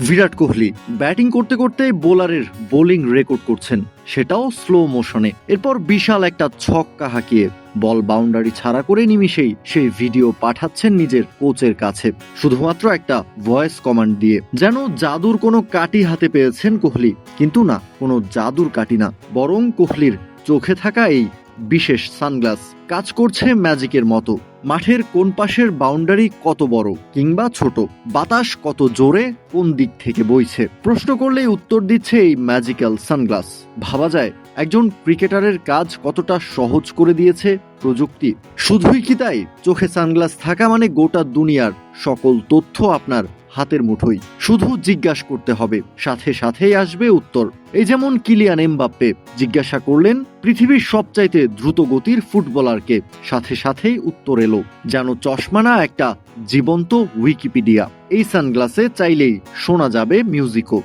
Virat Kohli batting করতে করতে বোলারের bowling record করছেন, সেটাও স্লো মোশনে। এরপর বিশাল একটা ছক্কা হাঁকিয়ে বল বাউন্ডারি ছাড়া করে নিমিষেই সেই ভিডিও পাঠাচ্ছেন নিজের কোচের কাছে, শুধুমাত্র একটা ভয়েস কমান্ড দিয়ে। যেন জাদুর কোনো কাঠি হাতে পেয়েছেন কোহলি, কিন্তু না, কোনো জাদুর কাঠি না, বরং কোহলির চোখে থাকা এই বিশেষ সানগ্লাস কাজ করছে ম্যাজিকের মতো। মাঠের কোন পাশের বাউন্ডারি কত বড় কিংবা ছোট, বাতাস কত জোরে কোন দিক থেকে বইছে, প্রশ্ন করলেই উত্তর দিচ্ছে এই ম্যাজিক্যাল সানগ্লাস। ভাবা যায় একজন ক্রিকেটারের কাজ কতটা সহজ করে দিয়েছে প্রযুক্তি। শুধুই কি তাই, চোখে সানগ্লাস থাকা মানে গোটা দুনিয়ার সকল তথ্য আপনার হাতের মুঠোই, শুধু জিজ্ঞাসা করতে হবে, সাথে সাথেই আসবে উত্তর। এই যেমন কিলিয়ান এমবাপ্পে জিজ্ঞাসা করলেন পৃথিবীর সবচাইতে দ্রুত গতির ফুটবলারকে, সাথে সাথেই উত্তর এলো, যেন চশমা না, একটা জীবন্ত উইকিপিডিয়া। এই সানগ্লাসে চাইলেই শোনা যাবে মিউজিকও।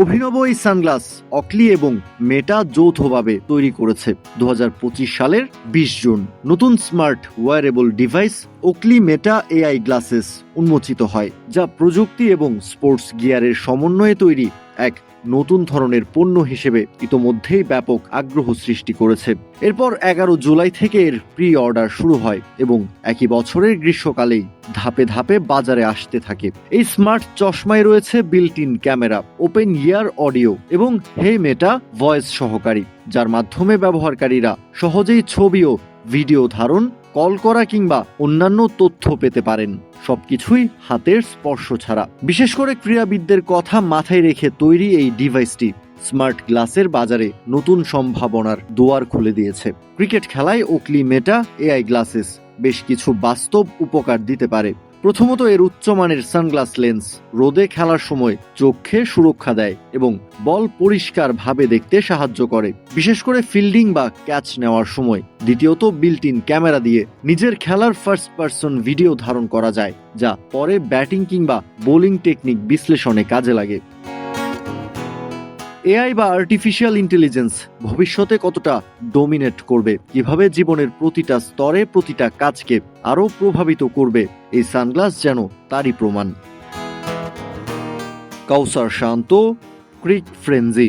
অভিনব এই সানগ্লাস অকলি এবং মেটা যৌথভাবে তৈরি করেছে 2025 সালের 20 জুন। নতুন smart wearable device Okolie Meta AI glasses উন্মোচিত হয়, যা প্রযুক্তি এবং স্পোর্টস গিয়ারের সমন্বয়ে তৈরি এক নতুন ধরনের পণ্য হিসেবে ইতোমধ্যেই ব্যাপক আগ্রহ সৃষ্টি করেছে। এরপর 11 জুলাই থেকে এর প্রি অর্ডার শুরু হয় এবং একই বছরের গ্রীষ্মকালেই ধাপে ধাপে বাজারে আসতে থাকে। এই স্মার্ট চশমায় রয়েছে built in camera, open air audio এবং হে মেটা ভয়েস সহকারী, যার মাধ্যমে ব্যবহারকারীরা সহজেই ছবি ও ভিডিও ধারণ, কল করা কিংবা অন্যান্য তথ্য পেতে পারেন, সবকিছুই হাতের স্পর্শ ছাড়া। বিশেষ করে ক্রীড়াবিদদের কথা মাথায় রেখে তৈরি এই ডিভাইসটি স্মার্ট গ্লাসের বাজারে নতুন সম্ভাবনার দুয়ার খুলে দিয়েছে। ক্রিকেট খেলায় ওকলি মেটা এআই গ্লাসেস বেশ কিছু বাস্তব উপকার দিতে পারে। প্রথমত, এর উচ্চমানের সানগ্লাস লেন্স রোদে খেলার সময় চোখে সুরক্ষা দেয় এবং বল পরিষ্কারভাবে দেখতে সাহায্য করে, বিশেষ করে ফিল্ডিং বা ক্যাচ নেওয়ার সময়। দ্বিতীয়ত, বিল্ট ইন ক্যামেরা দিয়ে নিজের খেলার ফার্স্ট পার্সন ভিডিও ধারণ করা যায়, যা পরে ব্যাটিং কিংবা বোলিং টেকনিক বিশ্লেষণে কাজে লাগে। এআই বা আর্টিফিশিয়াল ইন্টেলিজেন্স ভবিষ্যতে কতটা ডমিনেট করবে, কিভাবে জীবনের প্রতিটা স্তরে প্রতিটা কাজকে আরও প্রভাবিত করবে, এই সানগ্লাস যেন তারই প্রমাণ। কাউসার শান্ত, ক্রিক ফ্রেঞ্জি।